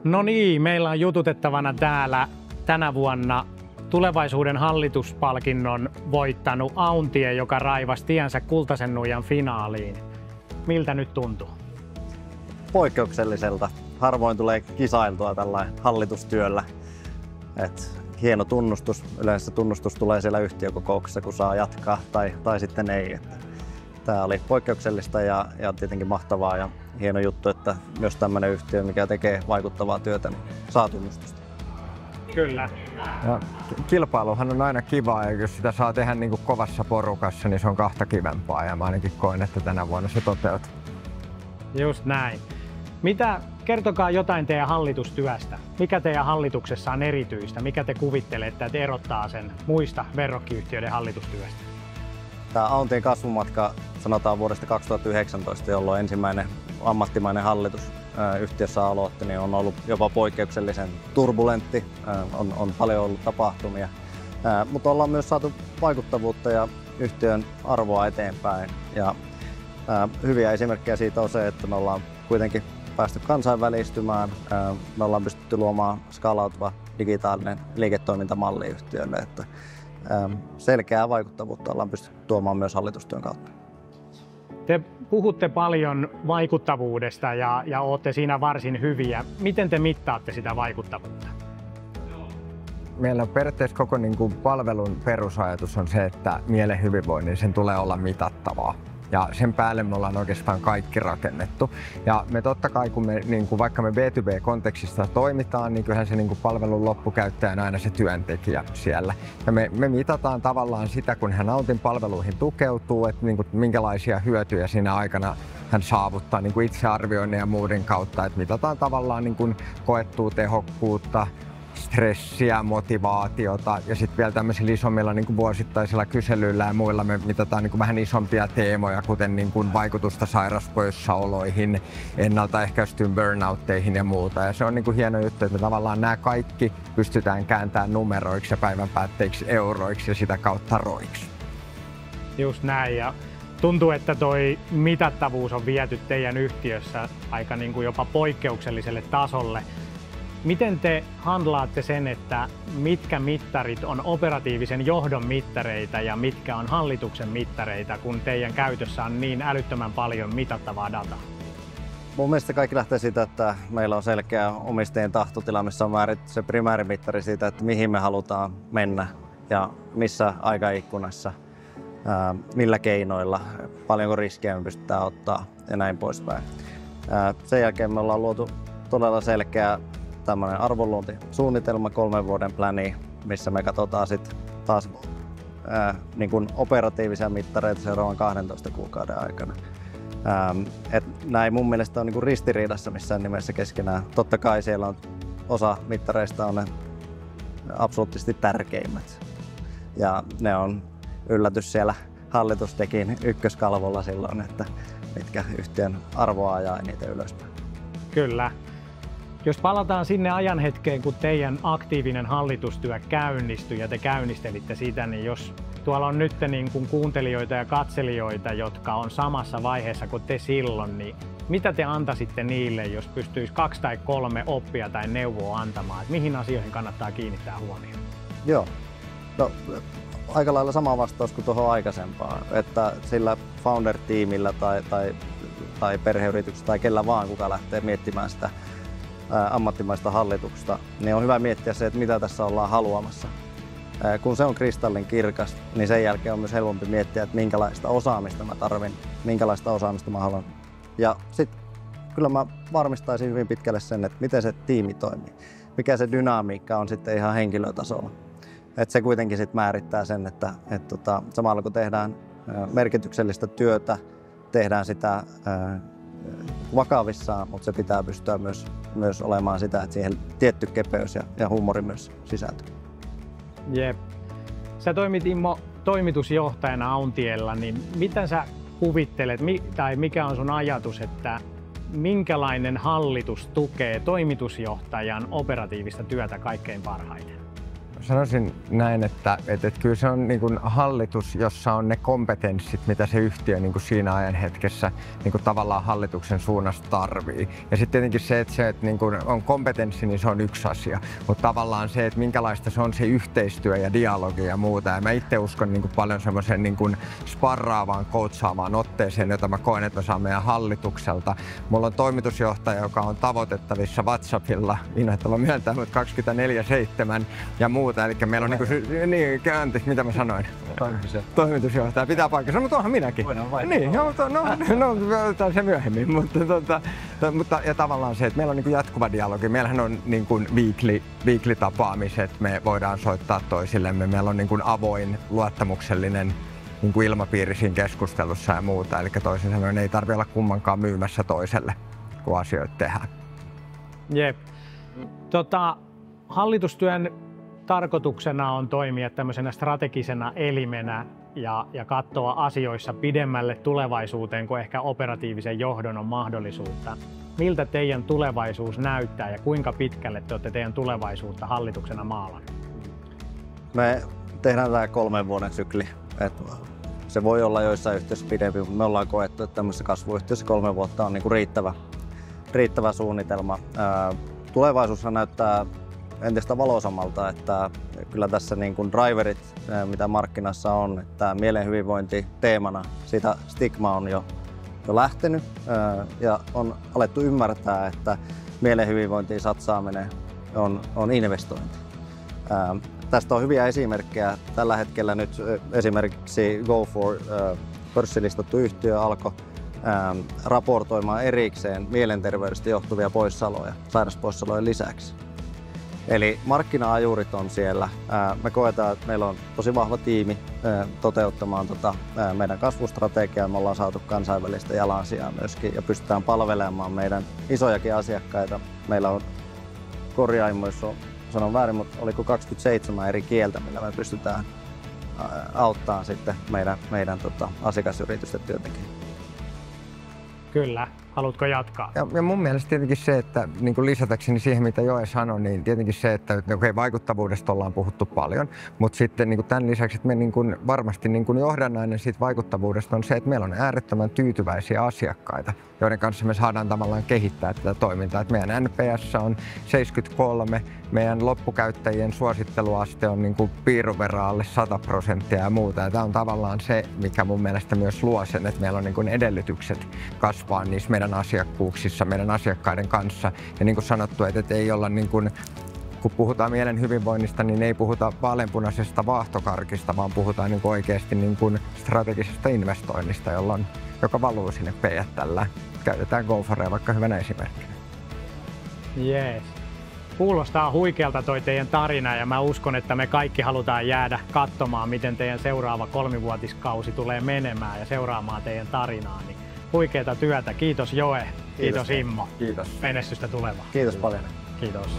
No niin, meillä on jututettavana täällä tänä vuonna tulevaisuuden hallituspalkinnon voittanut Auntie, joka raivasi tiensä Kultaisen nuijan finaaliin. Miltä nyt tuntuu? Poikkeukselliselta. Harvoin tulee kisailtua tällainen hallitustyöllä. Hieno tunnustus. Yleensä tunnustus tulee siellä yhtiökokouksessa, kun saa jatkaa tai sitten ei. Tämä oli poikkeuksellista ja tietenkin mahtavaa ja hieno juttu, että myös tämmöinen yhtiö, mikä tekee vaikuttavaa työtä, niin saa tunnustusta. Kyllä. Ja kilpailuhan on aina kivaa ja jos sitä saa tehdä niin kuin kovassa porukassa, niin se on kahta kivempaa ja mä ainakin koen, että tänä vuonna se toteutuu. Just näin. Kertokaa jotain teidän hallitustyöstä. Mikä teidän hallituksessa on erityistä? Mikä te kuvittelette, että erottaa sen muista verrokkiyhtiöiden hallitustyöstä? Tämä Auntien kasvumatka sanotaan vuodesta 2019, jolloin ensimmäinen ammattimainen hallitus yhtiössä aloitti, niin on ollut jopa poikkeuksellisen turbulentti. On paljon ollut tapahtumia, mutta ollaan myös saatu vaikuttavuutta ja yhtiön arvoa eteenpäin. Ja hyviä esimerkkejä siitä on se, että me ollaan kuitenkin päästy kansainvälistymään. Me ollaan pystytty luomaan skaalautuva digitaalinen liiketoimintamalli yhtiölle. Että selkeää vaikuttavuutta ollaan pystytty tuomaan myös hallitustyön kautta. Te puhutte paljon vaikuttavuudesta ja olette siinä varsin hyviä. Miten te mittaatte sitä vaikuttavuutta? Meillä on periaatteessa koko palvelun perusajatus on se, että mielen hyvinvoinnin sen tulee olla mitattavaa. Ja sen päälle me ollaan oikeastaan kaikki rakennettu. Ja me totta kai, kun me, vaikka me B2B-kontekstissa toimitaan, niin kyllähän se palvelun loppukäyttäjä on aina se työntekijä siellä. Ja me mitataan tavallaan sitä, kun hän Auntin palveluihin tukeutuu, että minkälaisia hyötyjä siinä aikana hän saavuttaa itsearvioinnin ja muuden kautta. Että mitataan tavallaan koettua tehokkuutta, stressiä, motivaatiota ja sitten vielä tämmöisillä isommilla vuosittaisilla kyselyillä ja muilla me mitataan vähän isompia teemoja, kuten vaikutusta sairauspoissaoloihin, ennaltaehkäistyyn burnoutteihin ja muuta. Ja se on hieno juttu, että me tavallaan nämä kaikki pystytään kääntämään numeroiksi ja päivän päätteiksi euroiksi ja sitä kautta roiksi. Just näin. Ja tuntuu, että toi mitattavuus on viety teidän yhtiössä aika jopa poikkeukselliselle tasolle. Miten te handlaatte sen, että mitkä mittarit on operatiivisen johdon mittareita ja mitkä on hallituksen mittareita, kun teidän käytössä on niin älyttömän paljon mitattavaa dataa? Mun mielestä kaikki lähtee siitä, että meillä on selkeä omistajien tahtotila, missä on määritetty se primäärimittari siitä, että mihin me halutaan mennä ja missä aikaikkunassa, millä keinoilla, paljonko riskejä me pystytään ottaa ja näin poispäin. Sen jälkeen me ollaan luotu todella selkeä tämmöinen arvonluontisuunnitelma, 3 vuoden pläni, missä me katsotaan sitten taas operatiivisia mittareita seuraavan 12 kuukauden aikana. Nämä ei mun mielestä ole ristiriidassa missään nimessä keskenään. Totta kai siellä on osa mittareista on ne absoluuttisesti tärkeimmät. Ja ne on yllätys siellä hallitustekin ykköskalvolla silloin, että mitkä yhtiön arvoa ajaa eniten ylöspäin. Kyllä. Jos palataan sinne ajanhetkeen, kun teidän aktiivinen hallitustyö käynnistyi ja te käynnistelitte sitä, niin jos tuolla on nyt kuuntelijoita ja katselijoita, jotka on samassa vaiheessa kuin te silloin, niin mitä te antaisitte niille, jos pystyisi 2 tai 3 oppia tai neuvoa antamaan? Että mihin asioihin kannattaa kiinnittää huomioon? Joo, no, aika lailla sama vastaus kuin tuohon aikaisempaan, että sillä founder-tiimillä tai perheyrityksessä tai kellä vaan, kuka lähtee miettimään sitä ammattimaista hallituksesta, niin on hyvä miettiä se, että mitä tässä ollaan haluamassa. Kun se on kristallin kirkas, niin sen jälkeen on myös helpompi miettiä, että minkälaista osaamista mä tarvin, minkälaista osaamista mä haluan. Ja sitten kyllä mä varmistaisin hyvin pitkälle sen, että miten se tiimi toimii, mikä se dynamiikka on sitten ihan henkilötasolla. Että se kuitenkin sitten määrittää sen, että samalla kun tehdään merkityksellistä työtä, tehdään sitä vakavissaan, mutta se pitää pystyä myös olemaan sitä, että siihen tietty kepeys ja huumori myös sisältyy. Jep. Sä toimit, Immo, toimitusjohtajana Auntiella, niin mitä sä kuvittelet, tai mikä on sun ajatus, että minkälainen hallitus tukee toimitusjohtajan operatiivista työtä kaikkein parhaiten? sanoisin näin, että kyllä se on niin kuin hallitus, jossa on ne kompetenssit, mitä se yhtiö niin kuin siinä ajan hetkessä niin kuin tavallaan hallituksen suunnasta tarvii. Ja sitten tietenkin se, että niin kuin on kompetenssi, niin se on yksi asia. Mutta tavallaan se, että minkälaista se on se yhteistyö ja dialogi ja muuta. Ja mä itse uskon niin kuin paljon semmoisen niin kuin sparraavaan, coachaavaan otteeseen, jota mä koen, että mä saan meidän hallitukselta. Mulla on toimitusjohtaja, joka on tavoitettavissa WhatsAppilla, innoittava myöntää, mutta 24/7 ja muuta. Eli meillä on anteeksi, mitä mä sanoin? Toimitusjohtaja pitää paikkansa, mutta onhan minäkin. Niin, no, se myöhemmin. Mutta ja tavallaan se, että meillä on niin kuin jatkuva dialogi. Meillähän on niin kuin weekly tapaamiset, me voidaan soittaa toisillemme. Meillä on niin kuin avoin, luottamuksellinen niin kuin ilmapiiri siinä keskustelussa ja muuta. Eli toisin sanoen ei tarvitse olla kummankaan myymässä toiselle, kun asioita tehdään. Jep. Hallitustyön tarkoituksena on toimia tämmöisenä strategisena elimenä ja katsoa asioissa pidemmälle tulevaisuuteen kuin ehkä operatiivisen johdon on mahdollisuutta. Miltä teidän tulevaisuus näyttää ja kuinka pitkälle te olette teidän tulevaisuutta hallituksena maalannut? Me tehdään tämä 3 vuoden sykli. Se voi olla joissain yhteydessä pidempi, mutta me ollaan koettu, että tämmöisessä kasvuyhtiössä 3 vuotta on niin kuin riittävä suunnitelma. Tulevaisuushan näyttää entistä valoisammalta, että kyllä tässä niin kuin driverit, mitä markkinassa on, että mielen hyvinvointi teemana, sitä stigma on jo lähtenyt ja on alettu ymmärtää, että mielen hyvinvointiin satsaaminen on investointi. Tästä on hyviä esimerkkejä. Tällä hetkellä nyt esimerkiksi Go4 pörssilistattu yhtiö alkoi raportoimaan erikseen mielenterveydestä johtuvia poissaoloja sairauspoissaolojen lisäksi. Eli markkina-ajurit on siellä. Me koetaan, että meillä on tosi vahva tiimi toteuttamaan meidän kasvustrategiaa. Me ollaan saatu kansainvälistä jalansijaa myöskin ja pystytään palvelemaan meidän isojakin asiakkaita. Meillä on korjaimoissa, sanon väärin, mutta oliko 27 eri kieltä, millä me pystytään auttamaan sitten meidän asiakasyritysten työntekijöitä. Kyllä. Haluatko jatkaa? Ja mun mielestä tietenkin se, että niin kuin lisätäkseni siihen, mitä Joe sanoi, niin tietenkin se, että vaikuttavuudesta ollaan puhuttu paljon, mutta sitten niin kuin tämän lisäksi, että me niin kuin varmasti niin kuin johdannainen siitä vaikuttavuudesta on se, että meillä on äärettömän tyytyväisiä asiakkaita, joiden kanssa me saadaan tavallaan kehittää tätä toimintaa. Että meidän NPS on 73, meidän loppukäyttäjien suositteluaste on niin kuin piirun verran alle 100% ja muuta. Ja tämä on tavallaan se, mikä mun mielestä myös luo sen, että meillä on niin kuin edellytykset kasvaa niissä meidän asiakkuuksissa, meidän asiakkaiden kanssa. Ja niin kuin sanottu, että ei olla niin kuin, kun puhutaan mielen hyvinvoinnista, niin ei puhuta vaaleanpunaisesta vaahtokarkista, vaan puhutaan niin kuin oikeasti niin kuin strategisesta investoinnista, joka valuu sinne P&L:llä. Käytetään Go4 vaikka hyvänä esimerkkinä. Jees. Kuulostaa huikealta toi teidän tarina ja mä uskon, että me kaikki halutaan jäädä katsomaan, miten teidän seuraava 3-vuotiskausi tulee menemään ja seuraamaan teidän tarinaa. Niin huikeata työtä. Kiitos Joe. Kiitos Immo. Kiitos. Menestystä tulevaan. Kiitos paljon. Kiitos.